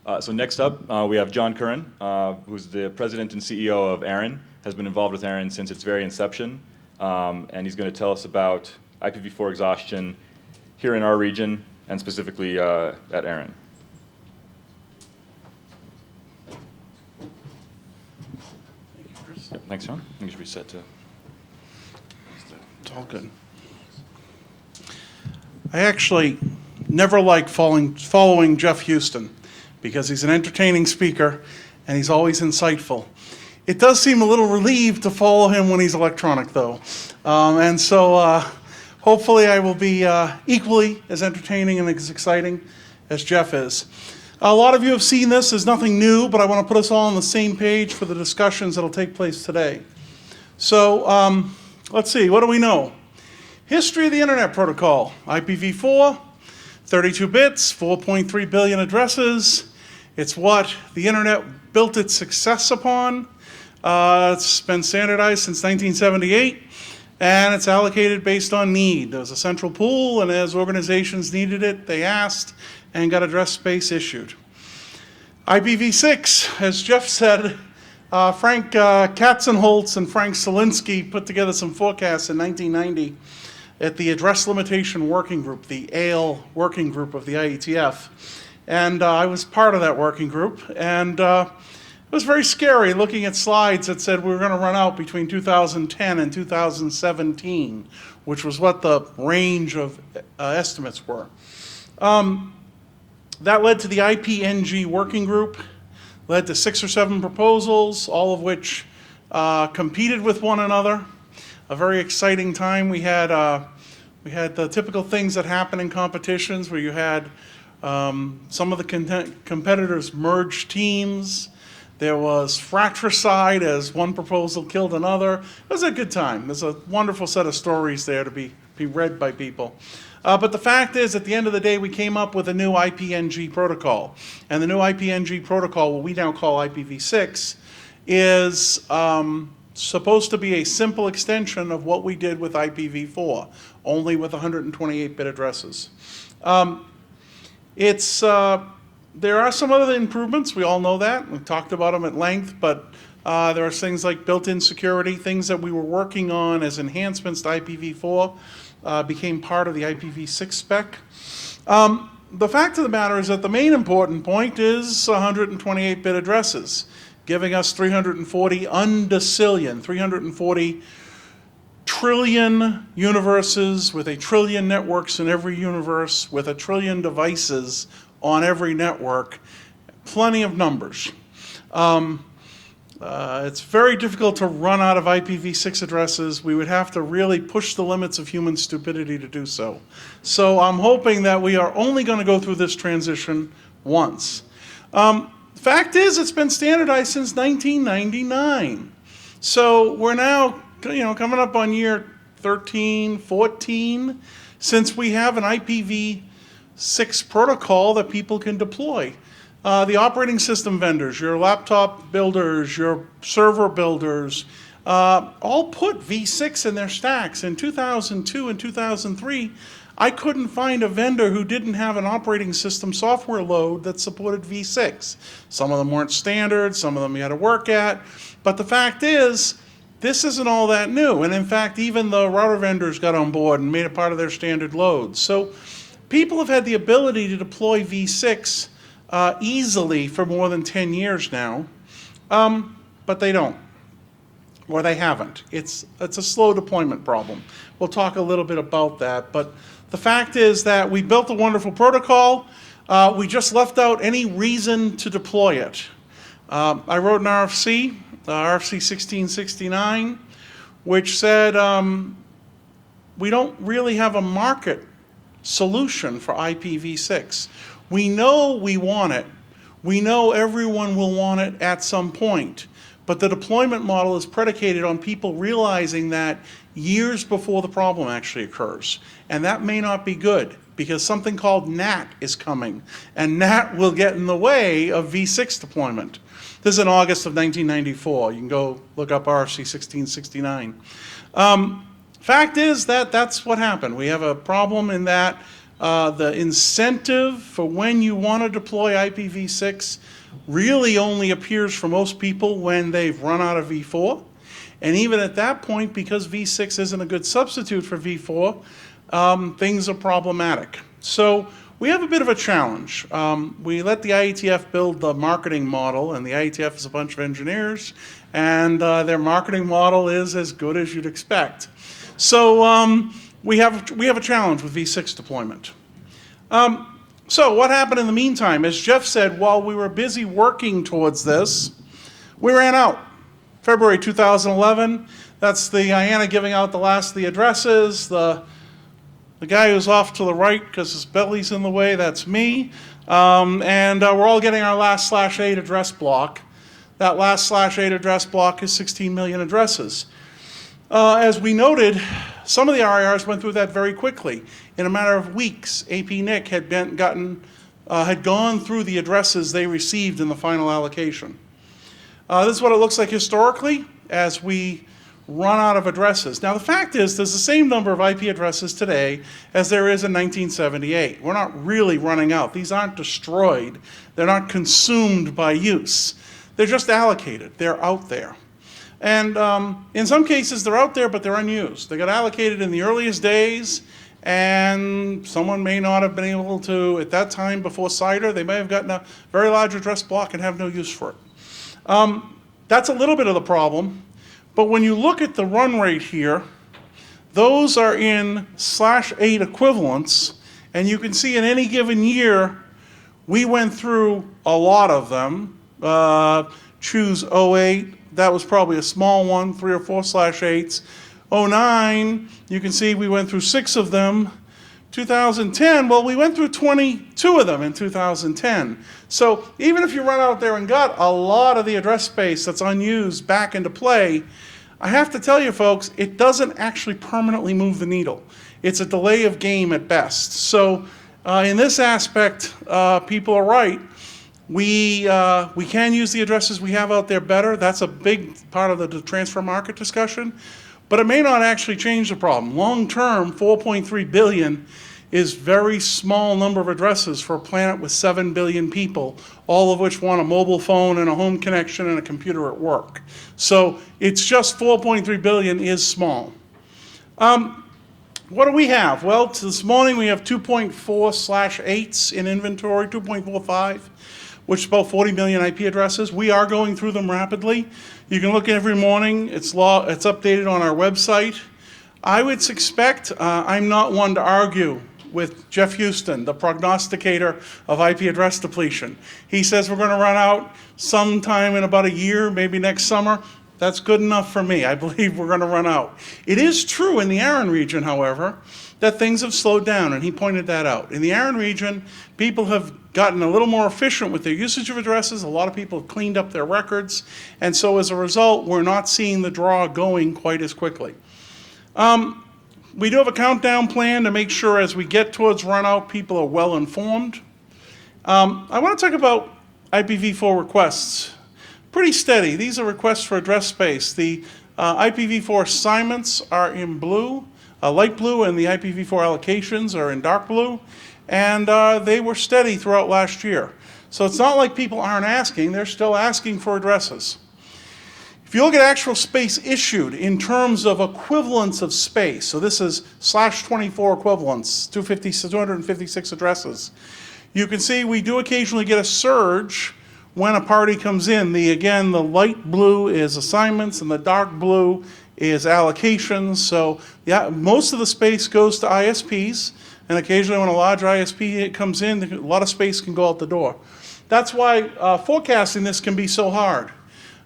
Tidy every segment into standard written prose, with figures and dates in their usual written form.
So next up, we have John Curran, who's the president and CEO of ARIN, has been involved with ARIN since its very inception, and he's going to tell us about IPv4 exhaustion here in our region, and specifically at ARIN. Thank you, Chris. Yep, thanks, John. I think you should reset to... It's all good. I actually never liked following Jeff Houston because he's an entertaining speaker and he's always insightful. It does seem a little relieved to follow him when he's electronic, though. And so hopefully I will be equally as entertaining and as exciting as Jeff is. A lot of you have seen this. There's nothing new, but I want to put us all on the same page for the discussions that will take place today. So let's see. What do we know? History of the Internet Protocol. IPv4, 32 bits, 4.3 billion addresses. It's what the Internet built its success upon. It's been standardized since 1978, and it's allocated based on need. There was a central pool, and as organizations needed it, they asked and got address space issued. IPv6, as Jeff said, Frank Katzenholz and Frank Solinsky put together some forecasts in 1990 at the Address Limitation Working Group, the AIL working group of the IETF. And I was part of that working group, and it was very scary looking at slides that said we were going to run out between 2010 and 2017, which was what the range of estimates were. That led to the IPNG working group, led to 6 or 7 proposals, all of which competed with one another. A very exciting time. We had the typical things that happen in competitions where you had some of the competitors merge teams. There was fratricide as one proposal killed another. It was a good time. There's a wonderful set of stories there to be read by people. But the fact is, at the end of the day, we came up with a new IPNG protocol. And the new IPNG protocol, what we now call IPv6, is supposed to be a simple extension of what we did with IPv4, only with 128-bit addresses. There are some other improvements. We all know that. We've talked about them at length, but there are things like built-in security, things that we were working on as enhancements to IPv4 became part of the IPv6 spec. The fact of the matter is that the main important point is 128-bit addresses, giving us 340 undecillion, 340 trillion universes with a trillion networks in every universe, with a trillion devices on every network. Plenty of numbers. It's very difficult to run out of IPv6 addresses. We would have to really push the limits of human stupidity to do so. So I'm hoping that we are only going to go through this transition once. Fact is, it's been standardized since 1999. So we're now, coming up on year 13, 14, since we have an IPv6 protocol that people can deploy. The operating system vendors, your laptop builders, your server builders, all put v6 in their stacks. In 2002 and 2003, I couldn't find a vendor who didn't have an operating system software load that supported v6. Some of them weren't standard, some of them you had to work at, but the fact is, this isn't all that new. And in fact, even the router vendors got on board and made it part of their standard loads. So people have had the ability to deploy v6 easily for more than 10 years now, but they don't, or they haven't. It's a slow deployment problem. We'll talk a little bit about that, but the fact is that we built a wonderful protocol. We just left out any reason to deploy it. I wrote an RFC, RFC 1669, which said we don't really have a market solution for IPv6. We know we want it. We know everyone will want it at some point. But the deployment model is predicated on people realizing that years before the problem actually occurs. And that may not be good because something called NAT is coming. And NAT will get in the way of v6 deployment. This is in August of 1994. You can go look up RFC 1669. Fact is that that's what happened. We have a problem in that The incentive for when you want to deploy IPv6 really only appears for most people when they've run out of v4. And even at that point, because v6 isn't a good substitute for v4, things are problematic. So we have a bit of a challenge. We let the IETF build the marketing model, and the IETF is a bunch of engineers, and their marketing model is as good as you'd expect. So we have a challenge with v6 deployment. So what happened in the meantime? As Jeff said, while we were busy working towards this, we ran out. February 2011, that's the IANA giving out the last of the addresses. The guy who's off to the right because his belly's in the way, that's me. And we're all getting our last /8 address block. That last /8 address block is 16 million addresses. As we noted, some of the RIRs went through that very quickly. In a matter of weeks, AP-NIC had gone through the addresses they received in the final allocation. This is what it looks like historically as we run out of addresses. Now the fact is there's the same number of IP addresses today as there is in 1978. We're not really running out. These aren't destroyed. They're not consumed by use. They're just allocated. They're out there. And in some cases they're out there but they're unused. They got allocated in the earliest days and someone may not have been able to, at that time before CIDR, they may have gotten a very large address block and have no use for it. That's a little bit of the problem, but when you look at the run rate here, those are in /8 equivalents, and you can see in any given year, we went through a lot of them. Choose 08, that was probably a small one, 3 or 4 /8s. 09, you can see we went through 6 of them. 2010, well, we went through 22 of them in 2010. So even if you run out there and got a lot of the address space that's unused back into play, I have to tell you folks, it doesn't actually permanently move the needle. It's a delay of game at best. So in this aspect, people are right. We can use the addresses we have out there better. That's a big part of the transfer market discussion. But it may not actually change the problem. Long term, 4.3 billion is very small number of addresses for a planet with 7 billion people, all of which want a mobile phone and a home connection and a computer at work. So it's just 4.3 billion is small. What do we have? Well, this morning we have 2.4 /8s in inventory, 2.45, which is about 40 million IP addresses. We are going through them rapidly. You can look every morning. It's updated on our website. I would expect, I'm not one to argue with Jeff Houston, the prognosticator of IP address depletion. He says we're going to run out sometime in about a year, maybe next summer. That's good enough for me. I believe we're going to run out. It is true in the ARIN region, however, that things have slowed down, and he pointed that out. In the ARIN region, people have gotten a little more efficient with their usage of addresses. A lot of people have cleaned up their records, and so as a result, we're not seeing the draw going quite as quickly. We do have a countdown plan to make sure as we get towards run out, people are well informed. I want to talk about IPv4 requests. Pretty steady. These are requests for address space. The IPv4 assignments are in blue, light blue, and the IPv4 allocations are in dark blue. And they were steady throughout last year. So it's not like people aren't asking, they're still asking for addresses. If you look at actual space issued in terms of equivalents of space, so this is /24 equivalents, 256 addresses, you can see we do occasionally get a surge when a party comes in. Again, the light blue is assignments and the dark blue is allocations. So yeah, most of the space goes to ISPs. And occasionally when a large ISP comes in, a lot of space can go out the door. That's why forecasting this can be so hard.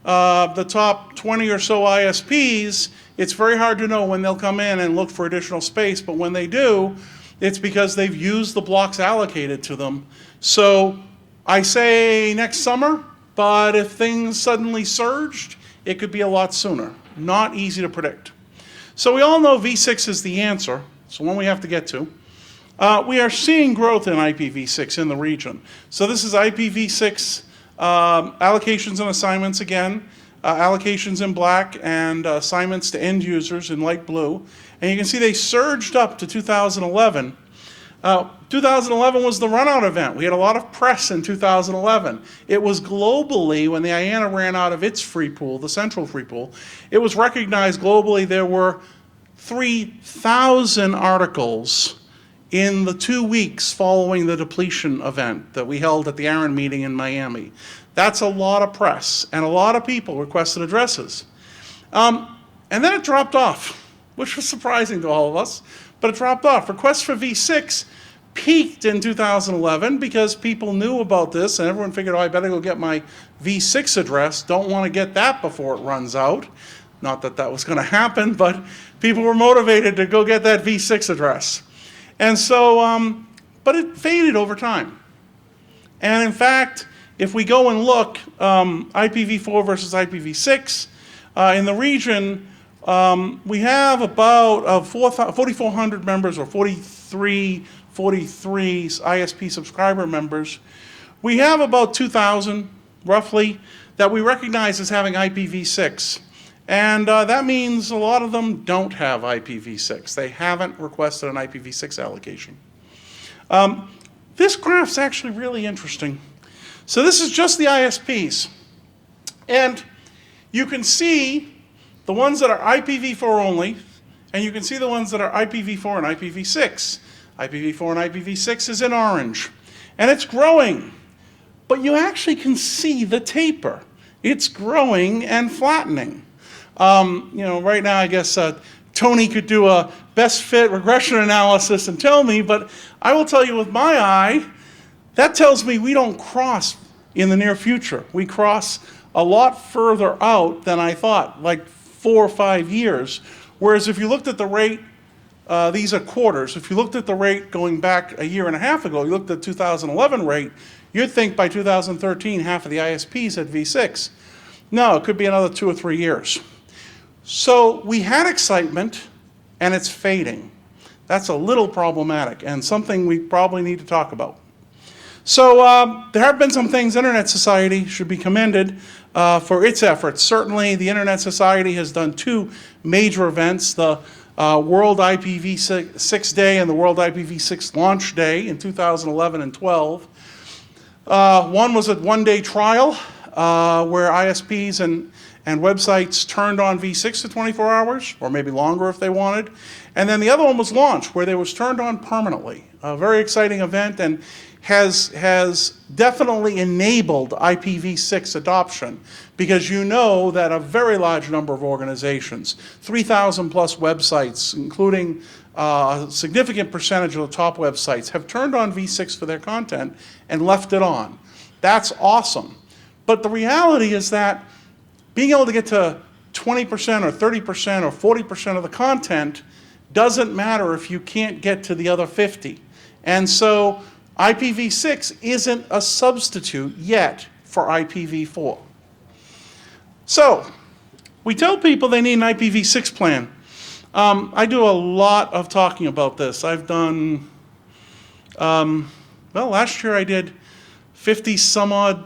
The top 20 or so ISPs, it's very hard to know when they'll come in and look for additional space, but when they do, it's because they've used the blocks allocated to them. So I say next summer, but if things suddenly surged, it could be a lot sooner. Not easy to predict. So we all know v6 is the answer. It's the one we have to get to. We are seeing growth in IPv6 in the region. So this is IPv6 allocations and assignments again, allocations in black and assignments to end users in light blue. And you can see they surged up to 2011. 2011 was the runout event. We had a lot of press in 2011. It was globally, when the IANA ran out of its free pool, the central free pool, it was recognized globally there were 3,000 articles in the 2 weeks following the depletion event that we held at the ARIN meeting in Miami. That's a lot of press, and a lot of people requested addresses. And then it dropped off, which was surprising to all of us, but it dropped off. Requests for V6 peaked in 2011 because people knew about this, and everyone figured, oh, I better go get my V6 address. Don't want to get that before it runs out. Not that that was going to happen, but people were motivated to go get that V6 address. And so, but it faded over time. And in fact, if we go and look, IPv4 versus IPv6, in the region, we have about 4,400 members, or 43 ISP subscriber members. We have about 2,000, roughly, that we recognize as having IPv6. And that means a lot of them don't have IPv6. They haven't requested an IPv6 allocation. This graph's actually really interesting. So this is just the ISPs. And you can see the ones that are IPv4 only, and you can see the ones that are IPv4 and IPv6. IPv4 and IPv6 is in orange. And it's growing. But you actually can see the taper. It's growing and flattening. Right now, I guess Tony could do a best fit regression analysis and tell me, but I will tell you with my eye, that tells me we don't cross in the near future. We cross a lot further out than I thought, like 4 or 5 years. Whereas if you looked at the rate, these are quarters, if you looked at the rate going back a year and a half ago, you looked at the 2011 rate, you'd think by 2013 half of the ISPs had V6. No, it could be another 2 or 3 years. So we had excitement, and it's fading. That's a little problematic, and something we probably need to talk about. So there have been some things Internet Society should be commended for its efforts. Certainly, the Internet Society has done 2 major events, the World IPv6 Day and the World IPv6 Launch Day in 2011 and 12. One was a one-day trial where ISPs and websites turned on V6 for 24 hours, or maybe longer if they wanted. And then the other one was Launch, where they was turned on permanently. A very exciting event, and has definitely enabled IPv6 adoption, because you know that a very large number of organizations, 3,000 plus websites, including a significant percentage of the top websites, have turned on V6 for their content and left it on. That's awesome. But the reality is that being able to get to 20% or 30% or 40% of the content doesn't matter if you can't get to the other 50. And so IPv6 isn't a substitute yet for IPv4. So we tell people they need an IPv6 plan. I do a lot of talking about this. I've done, last year I did 50 some odd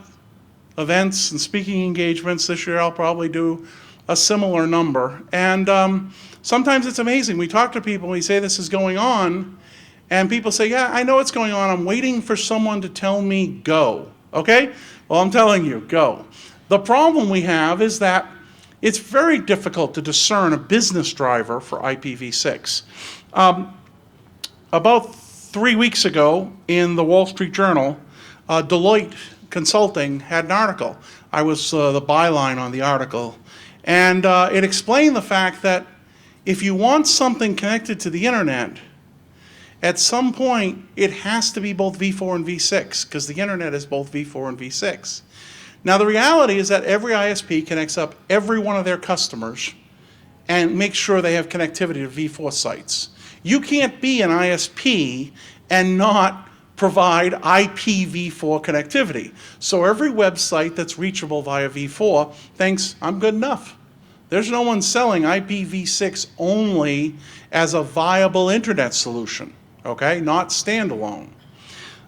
events and speaking engagements. This year I'll probably do a similar number. And sometimes it's amazing. We talk to people, we say this is going on, and people say, yeah, I know what's going on. I'm waiting for someone to tell me go. Okay? Well, I'm telling you, go. The problem we have is that it's very difficult to discern a business driver for IPv6. About 3 weeks ago in the Wall Street Journal, Deloitte Consulting had an article. I was the byline on the article. And it explained the fact that if you want something connected to the internet, at some point it has to be both V4 and V6, because the internet is both V4 and V6. Now the reality is that every ISP connects up every one of their customers and makes sure they have connectivity to V4 sites. You can't be an ISP and not provide IPv4 connectivity. So every website that's reachable via V4 thinks, I'm good enough. There's no one selling IPv6 only as a viable internet solution, okay? Not standalone.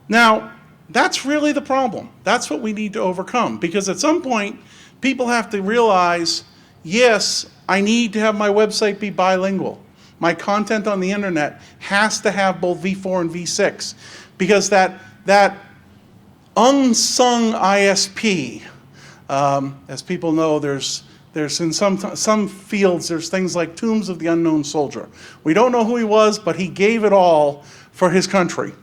Now, that's really the problem. That's what we need to overcome, because at some point, people have to realize, yes, I need to have my website be bilingual. my content on the internet has to have both v4 and v6, because that unsung ISP, as people know, there's in some fields, there's things like tombs of the unknown soldier. We don't know who he was, but he gave it all for his country.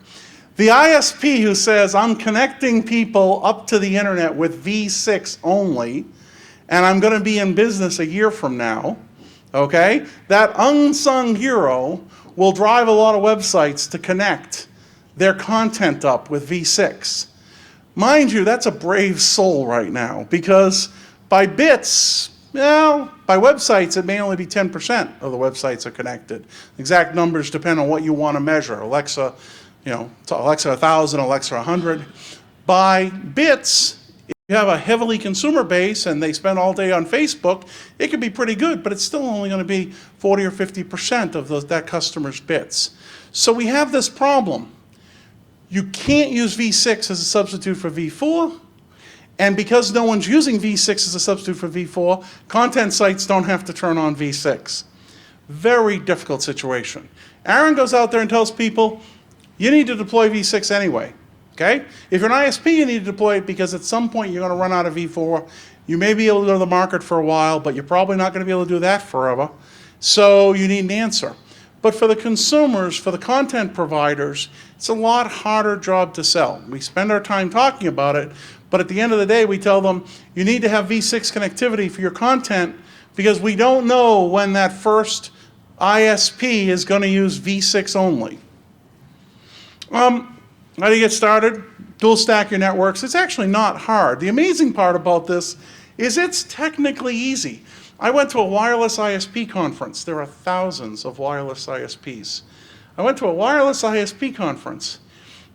The ISP who says, I'm connecting people up to the internet with v6 only, and I'm going to be in business a year from now, okay? That unsung hero will drive a lot of websites to connect their content up with v6. Mind you, that's a brave soul right now, because by bits, well, by websites, it may only be 10% of the websites are connected. Exact numbers depend on what you want to measure. Alexa, Alexa 1,000, Alexa 100. By bits, if you have a heavily consumer base and they spend all day on Facebook, it could be pretty good, but it's still only going to be 40 or 50% of that customer's bits. So we have this problem. You can't use v6 as a substitute for v4, and because no one's using v6 as a substitute for v4, content sites don't have to turn on v6. Very difficult situation. ARIN goes out there and tells people, you need to deploy v6 anyway, okay? If you're an ISP, you need to deploy it because at some point you're going to run out of v4. You may be able to go to the market for a while, but you're probably not going to be able to do that forever. So you need an answer. But for the consumers, for the content providers, it's a lot harder job to sell. We spend our time talking about it, but at the end of the day, we tell them, you need to have v6 connectivity for your content because we don't know when that first ISP is going to use v6 only. How do you get started? Dual stack your networks. It's actually not hard. The amazing part about this is it's technically easy. I went to a wireless ISP conference. There are thousands of wireless ISPs. I went to a wireless ISP conference,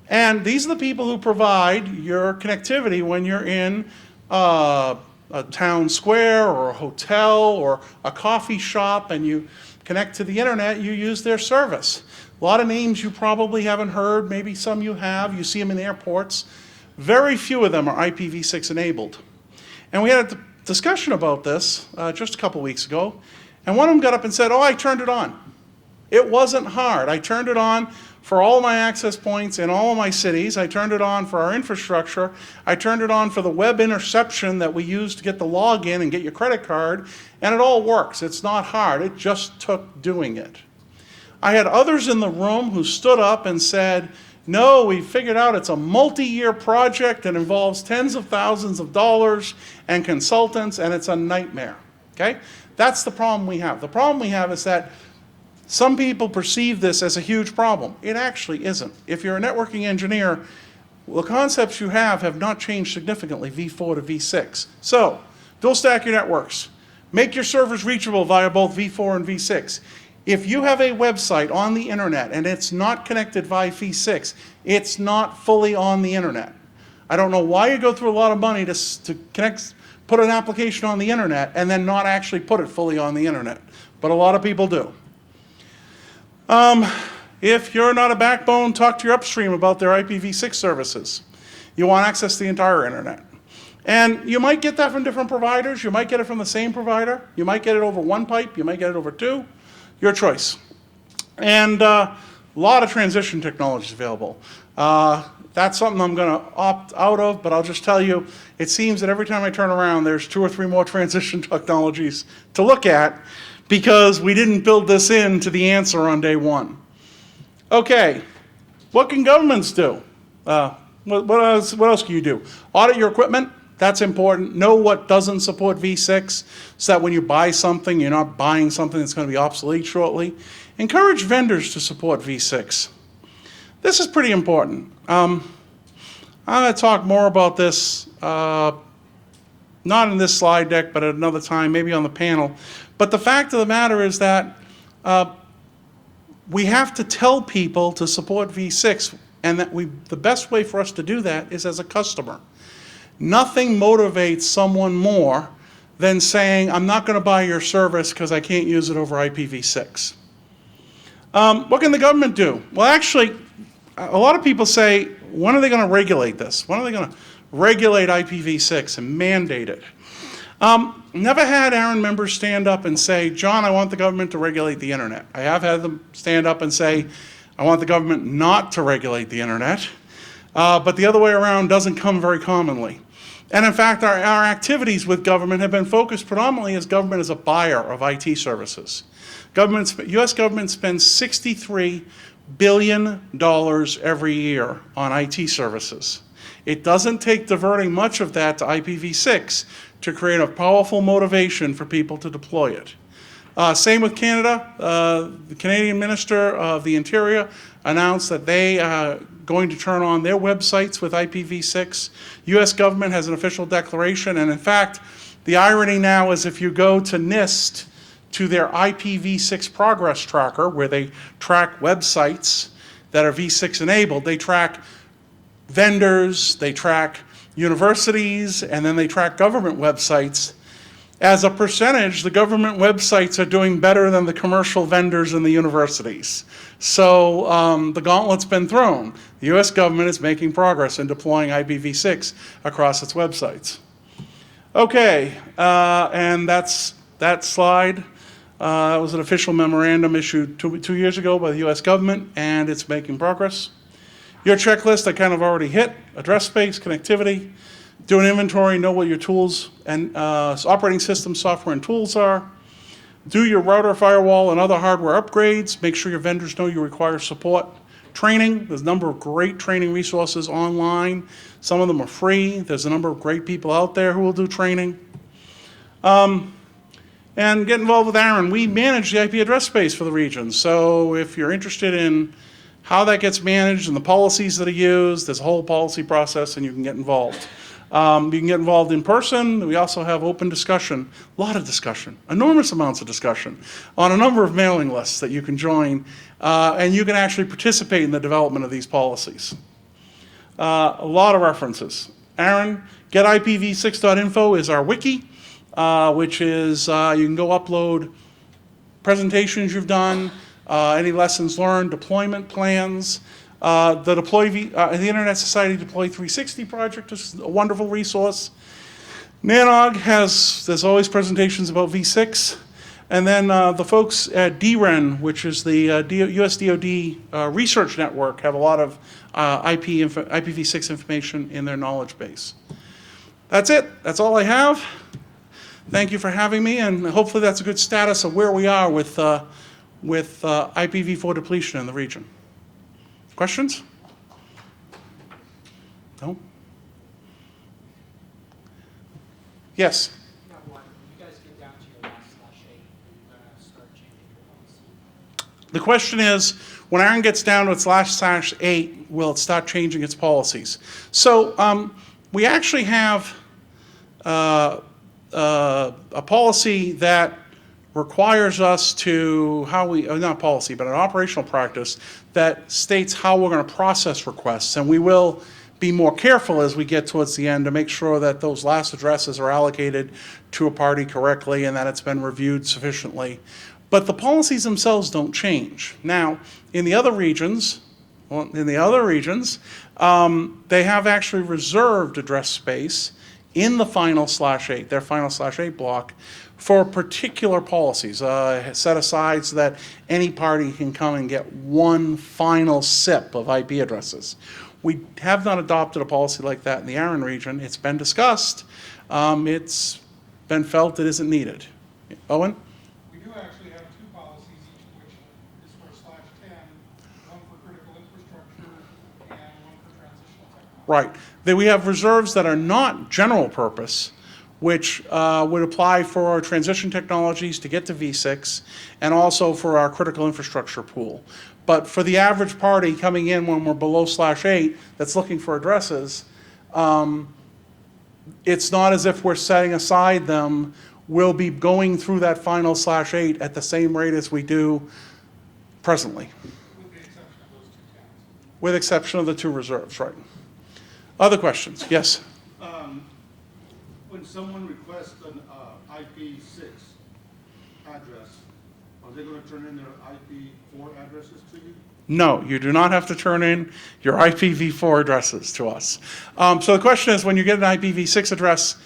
and these are the people who provide your connectivity when you're in a town square or a hotel or a coffee shop and you connect to the internet, you use their service. A lot of names you probably haven't heard, maybe some you have, you see them in airports. Very few of them are IPv6 enabled. And we had a discussion about this just a couple weeks ago, and one of them got up and said, oh, I turned it on. It wasn't hard. I turned it on for all my access points in all of my cities. I turned it on for our infrastructure. I turned it on for the web interception that we use to get the login and get your credit card, and it all works. It's not hard. It just took doing it. I had others in the room who stood up and said, no, we figured out it's a multi-year project that involves tens of thousands of dollars and consultants, and it's a nightmare, okay? That's the problem we have. The problem we have is that some people perceive this as a huge problem. It actually isn't. If you're a networking engineer, the concepts you have not changed significantly, v4 to v6. So, dual stack your networks. Make your servers reachable via both v4 and v6. If you have a website on the internet and it's not connected via v6, it's not fully on the internet. I don't know why you go through a lot of money to put an application on the internet and then not actually put it fully on the internet, but a lot of people do. If you're not a backbone, talk to your upstream about their IPv6 services. You want access to the entire internet. And you might get that from different providers. You might get it from the same provider. You might get it over one pipe. You might get it over two. Your choice. And a lot of transition technologies available. That's something I'm going to opt out of, but I'll just tell you, it seems that every time I turn around, there's 2 or 3 more transition technologies to look at because we didn't build this into the answer on day one. Okay, what can governments do? What else can you do? Audit your equipment. That's important. Know what doesn't support v6 so that when you buy something, you're not buying something that's going to be obsolete shortly. Encourage vendors to support v6. This is pretty important. I'm going to talk more about this, not in this slide deck, but at another time, maybe on the panel. But the fact of the matter is that we have to tell people to support v6, and that the best way for us to do that is as a customer. Nothing motivates someone more than saying, I'm not going to buy your service because I can't use it over IPv6. What can the government do? Well, actually, a lot of people say, when are they going to regulate this? When are they going to regulate IPv6 and mandate it? Never had ARIN members stand up and say, John, I want the government to regulate the internet. I have had them stand up and say, I want the government not to regulate the internet. But the other way around doesn't come very commonly. And in fact, our activities with government have been focused predominantly as government as a buyer of IT services. U.S. government spends $63 billion every year on IT services. It doesn't take diverting much of that to IPv6 to create a powerful motivation for people to deploy it. Same with Canada. The Canadian Minister of the Interior announced that they are going to turn on their websites with IPv6. U.S. government has an official declaration, and in fact, the irony now is if you go to NIST, to their IPv6 progress tracker, where they track websites that are v6 enabled, they track vendors, they track universities, and then they track government websites. As a percentage, the government websites are doing better than the commercial vendors and the universities. So the gauntlet's been thrown. The U.S. government is making progress in deploying IPv6 across its websites. Okay, and that's that slide. That was an official memorandum issued two years ago by the U.S. government, and it's making progress. Your checklist I kind of already hit: address space, connectivity, do an inventory, know what your tools and operating system software and tools are. Do your router, firewall, and other hardware upgrades. Make sure your vendors know you require support. Training, there's a number of great training resources online. Some of them are free. There's a number of great people out there who will do training. And get involved with ARIN. We manage the IP address space for the region. So if you're interested in how that gets managed and the policies that are used, there's a whole policy process and you can get involved. You can get involved in person. We also have open discussion, a lot of discussion, enormous amounts of discussion on a number of mailing lists that you can join, and you can actually participate in the development of these policies. A lot of references. ARIN, getipv6.info is our wiki, which is you can go upload presentations you've done, any lessons learned, deployment plans. The Internet Society Deploy 360 project is a wonderful resource. NANOG there's always presentations about v6. And then the folks at DREN, which is the US DoD research network, have a lot of IPv6 information in their knowledge base. That's it. That's all I have. Thank you for having me, and hopefully that's a good status of where we are with IPv4 depletion in the region. Questions? No? Yes? When you guys get down to your last /8, are you going to start changing your policy? The question is, when ARIN gets down to its last /8, will it start changing its policies? So we actually have a policy that requires us to, not policy, but an operational practice that states how we're going to process requests. And we will be more careful as we get towards the end to make sure that those last addresses are allocated to a party correctly and that it's been reviewed sufficiently. But the policies themselves don't change. Now, in the other regions, they have actually reserved address space in the final /8, their final /8 block, for particular policies, set aside so that any party can come and get one final sip of IP addresses. We have not adopted a policy like that in the ARIN region. It's been discussed. It's been felt it isn't needed. Owen? We do actually have two policies, each of which is for /10, one for critical infrastructure and one for transitional technology. Right. Then we have reserves that are not general purpose, which would apply for our transition technologies to get to v6 and also for our critical infrastructure pool. But for the average party coming in when we're below /8 that's looking for addresses, it's not as if we're setting aside them. We'll be going through that final /8 at the same rate as we do presently. With the exception of those two towns. With exception of the two reserves, right. Other questions? Yes? When someone requests an IP6 address, are they going to turn in their IP4 addresses to you? No, you do not have to turn in your IPv4 addresses to us. So the question is, when you get an IPv6 address,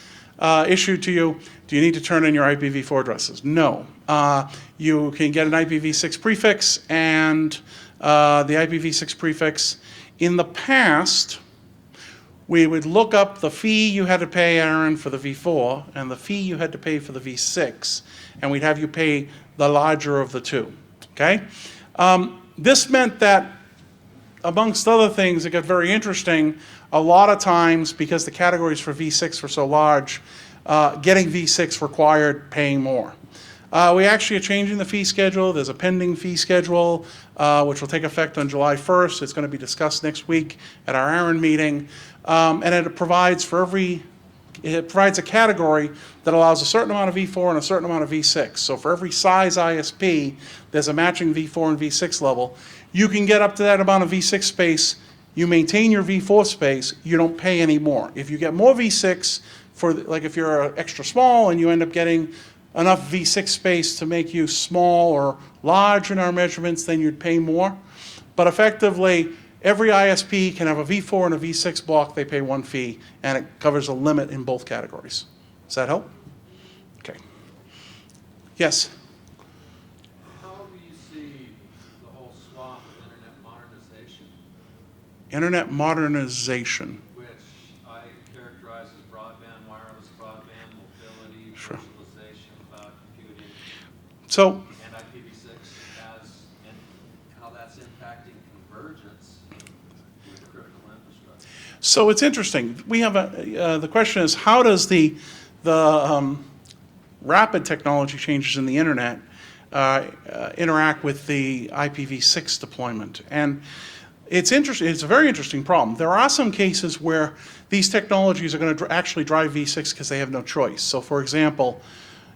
issued to you, do you need to turn in your IPv4 addresses? No. You can get an IPv6 prefix, and the IPv6 prefix, in the past, we would look up the fee you had to pay, ARIN, for the v4 and the fee you had to pay for the v6, and we'd have you pay the larger of the two, okay? This meant that, amongst other things, it got very interesting. A lot of times, because the categories for v6 were so large, getting v6 required paying more. We actually are changing the fee schedule. There's a pending fee schedule, which will take effect on July 1st. It's going to be discussed next week at our ARIN meeting. And it provides a category that allows a certain amount of v4 and a certain amount of v6. So for every size ISP, there's a matching v4 and v6 level. You can get up to that amount of v6 space. You maintain your v4 space. You don't pay any more. If you get more v6, like if you're extra small and you end up getting enough v6 space to make you small or large in our measurements, then you'd pay more. But effectively, every ISP can have a v4 and a v6 block. They pay one fee, and it covers a limit in both categories. Does that help? Okay. Yes? How do you see the whole swath of internet modernization, Internet modernization. which I characterize as broadband, wireless broadband, mobility, Sure. virtualization, cloud computing, So, and IPv6 and how that's impacting convergence with critical infrastructure? so it's interesting. We have the question is, how does the rapid technology changes in the internet interact with the IPv6 deployment? And it's interesting. It's a very interesting problem. There are some cases where these technologies are going to actually drive v6 because they have no choice. So, for example,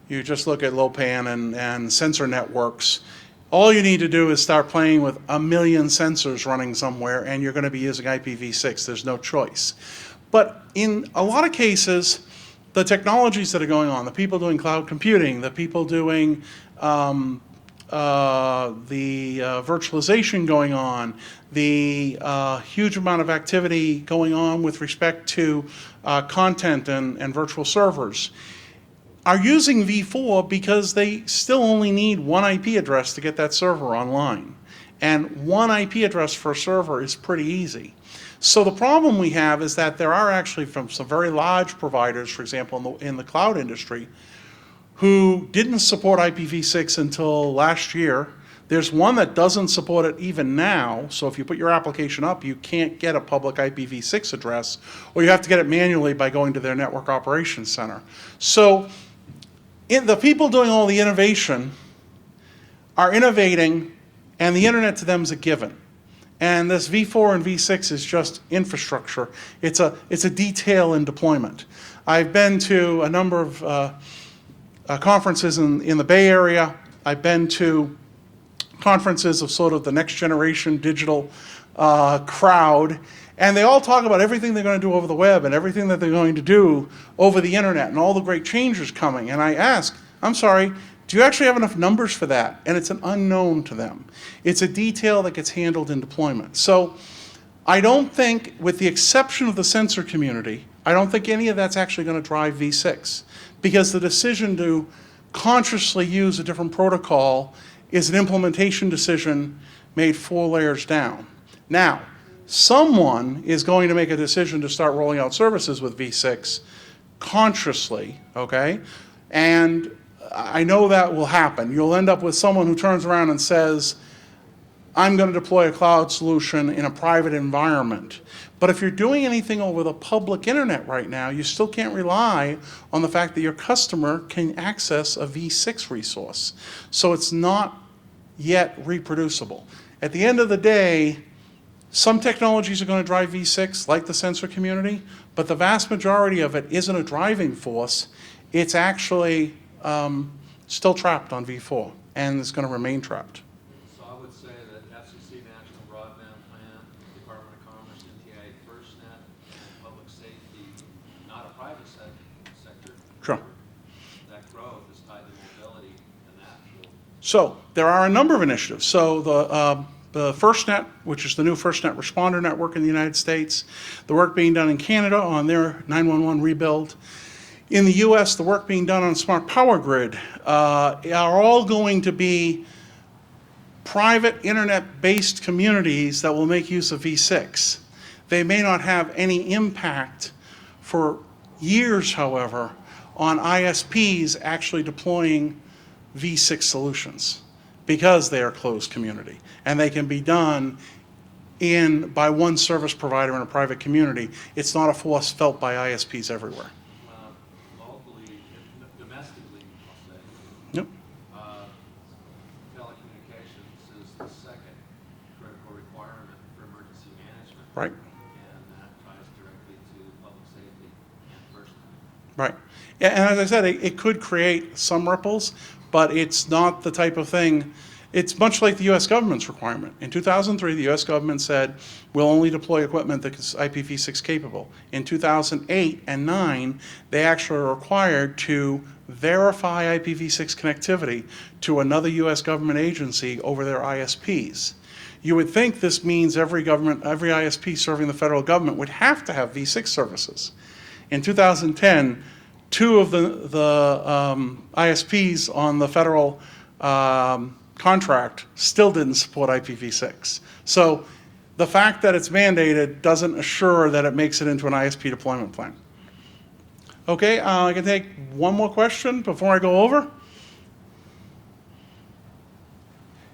you just look at low-pan and sensor networks. All you need to do is start playing with 1 million sensors running somewhere, and you're going to be using IPv6. There's no choice. But in a lot of cases, the technologies that are going on, the people doing cloud computing, the people doing virtualization going on, the huge amount of activity going on with respect to content and virtual servers, are using v4 because they still only need one IP address to get that server online. And one IP address for a server is pretty easy. So the problem we have is that there are actually from some very large providers, for example, in the cloud industry, who didn't support IPv6 until last year. There's one that doesn't support it even now, so if you put your application up, you can't get a public IPv6 address, or you have to get it manually by going to their network operations center. So the people doing all the innovation are innovating, and the internet to them is a given. And this v4 and v6 is just infrastructure. It's a detail in deployment. I've been to a number of conferences in the Bay Area. I've been to conferences of sort of the next generation digital crowd, and they all talk about everything they're going to do over the web and everything that they're going to do over the internet and all the great changes coming. And I ask, I'm sorry, do you actually have enough numbers for that? And it's an unknown to them. It's a detail that gets handled in deployment. So I don't think, with the exception of the sensor community, I don't think any of that's actually going to drive v6, because the decision to consciously use a different protocol is an implementation decision made 4 layers down. Now, someone is going to make a decision to start rolling out services with v6 consciously, okay? And I know that will happen. You'll end up with someone who turns around and says, I'm going to deploy a cloud solution in a private environment. But if you're doing anything over the public internet right now, you still can't rely on the fact that your customer can access a v6 resource. So it's not yet reproducible. At the end of the day, some technologies are going to drive v6, like the sensor community, but the vast majority of it isn't a driving force. It's actually still trapped on v4, and it's going to remain trapped. So I would say that FCC National Broadband Plan, Department of Commerce, NTIA FirstNet, and public safety, not a private sector. Sure. That growth is tied to mobility, and that will. So there are a number of initiatives. So the FirstNet, which is the new FirstNet responder network in the United States, the work being done in Canada on their 911 rebuild. in the US, the work being done on smart power grid are all going to be private internet-based communities that will make use of V6. They may not have any impact for years, however, on ISPs actually deploying V6 solutions because they are closed community, and they can be done by one service provider in a private community. It's not a force felt by ISPs everywhere. Locally, domestically, I'll say, Yep. telecommunications is the second critical requirement for emergency management. Right. And that ties directly to public safety and FirstNet. Right. Yeah, and as I said, it could create some ripples, but it's not the type of thing. It's much like the U.S. government's requirement. In 2003, the U.S. government said, we'll only deploy equipment that is IPv6 capable. In 2008 and 9, they actually are required to verify IPv6 connectivity to another U.S. government agency over their ISPs. You would think this means every ISP serving the federal government would have to have V6 services. In 2010, 2 of the ISPs on the federal contract still didn't support IPv6. So the fact that it's mandated doesn't assure that it makes it into an ISP deployment plan. Okay, I can take one more question before I go over.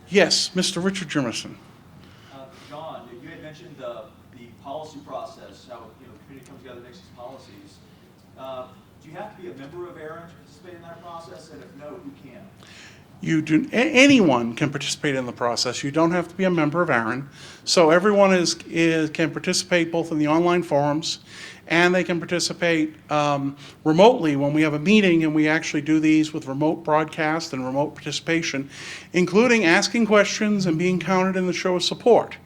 Yes, Mr. Richard Jimerson. John, you had mentioned the policy process, how the committee comes together and makes these policies. Do you have to be a member of ARIN to participate in that process? And if no, who can? Anyone can participate in the process. You don't have to be a member of ARIN. So everyone can participate both in the online forums, and they can participate remotely when we have a meeting, and we actually do these with remote broadcast and remote participation, including asking questions and being counted in the show of support.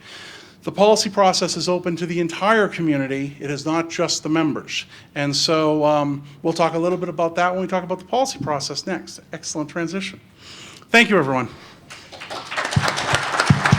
The policy process is open to the entire community. It is not just the members. And so we'll talk a little bit about that when we talk about the policy process next. Excellent transition. Thank you, everyone.